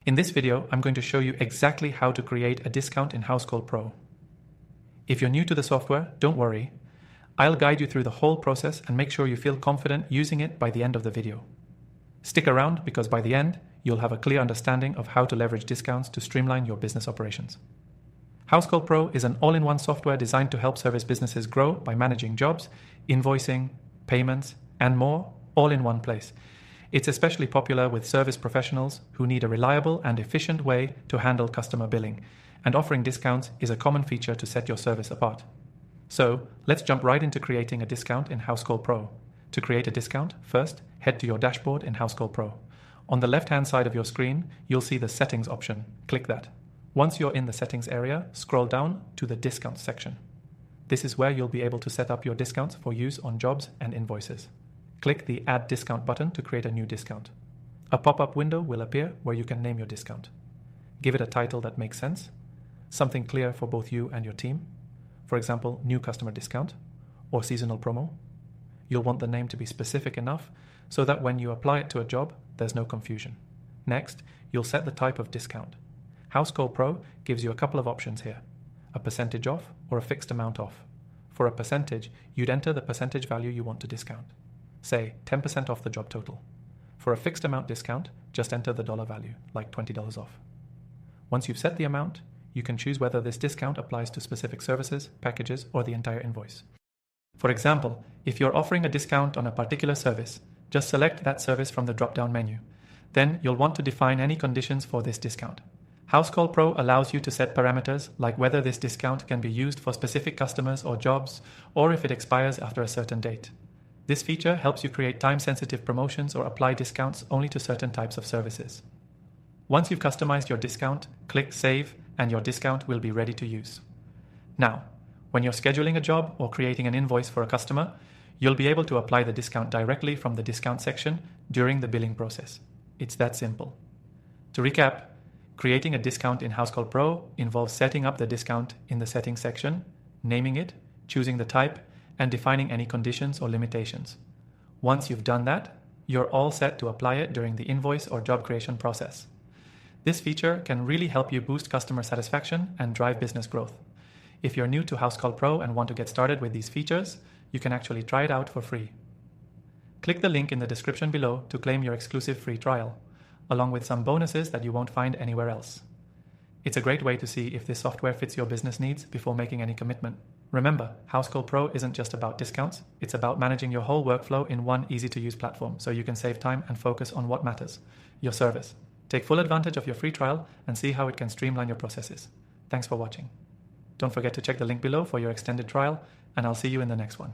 In this video, I'm going to show you exactly how to create a discount in Housecall Pro. If you're new to the software, don't worry. I'll guide you through the whole process and make sure you feel confident using it by the end of the video. Stick around because by the end, you'll have a clear understanding of how to leverage discounts to streamline your business operations. Housecall Pro is an all-in-one software designed to help service businesses grow by managing jobs, invoicing, payments, and more, all in one place. It's especially popular with service professionals who need a reliable and efficient way to handle customer billing, and offering discounts is a common feature to set your service apart. So, let's jump right into creating a discount in Housecall Pro. To create a discount, first, head to your dashboard in Housecall Pro. On the left-hand side of your screen, you'll see the Settings option. Click that. Once you're in the Settings area, scroll down to the Discounts section. This is where you'll be able to set up your discounts for use on jobs and invoices. Click the Add Discount button to create a new discount. A pop-up window will appear where you can name your discount. Give it a title that makes sense, something clear for both you and your team. For example, New Customer Discount or Seasonal Promo. You'll want the name to be specific enough so that when you apply it to a job, there's no confusion. Next, you'll set the type of discount. Housecall Pro gives you a couple of options here, a percentage off or a fixed amount off. For a percentage, you'd enter the percentage value you want to discount. Say 10% off the job total. For a fixed amount discount, just enter the dollar value, like $20 off. Once you've set the amount, you can choose whether this discount applies to specific services, packages, or the entire invoice. For example, if you're offering a discount on a particular service, just select that service from the drop-down menu. Then you'll want to define any conditions for this discount. Housecall Pro allows you to set parameters like whether this discount can be used for specific customers or jobs, or if it expires after a certain date. This feature helps you create time-sensitive promotions or apply discounts only to certain types of services. Once you've customized your discount, click Save and your discount will be ready to use. Now, when you're scheduling a job or creating an invoice for a customer, you'll be able to apply the discount directly from the discount section during the billing process. It's that simple. To recap, creating a discount in Housecall Pro involves setting up the discount in the Settings section, naming it, choosing the type, and defining any conditions or limitations. Once you've done that, you're all set to apply it during the invoice or job creation process. This feature can really help you boost customer satisfaction and drive business growth. If you're new to Housecall Pro and want to get started with these features, you can actually try it out for free. Click the link in the description below to claim your exclusive free trial, along with some bonuses that you won't find anywhere else. It's a great way to see if this software fits your business needs before making any commitment. Remember, Housecall Pro isn't just about discounts, it's about managing your whole workflow in one easy-to-use platform so you can save time and focus on what matters, your service. Take full advantage of your free trial and see how it can streamline your processes. Thanks for watching. Don't forget to check the link below for your extended trial, and I'll see you in the next one.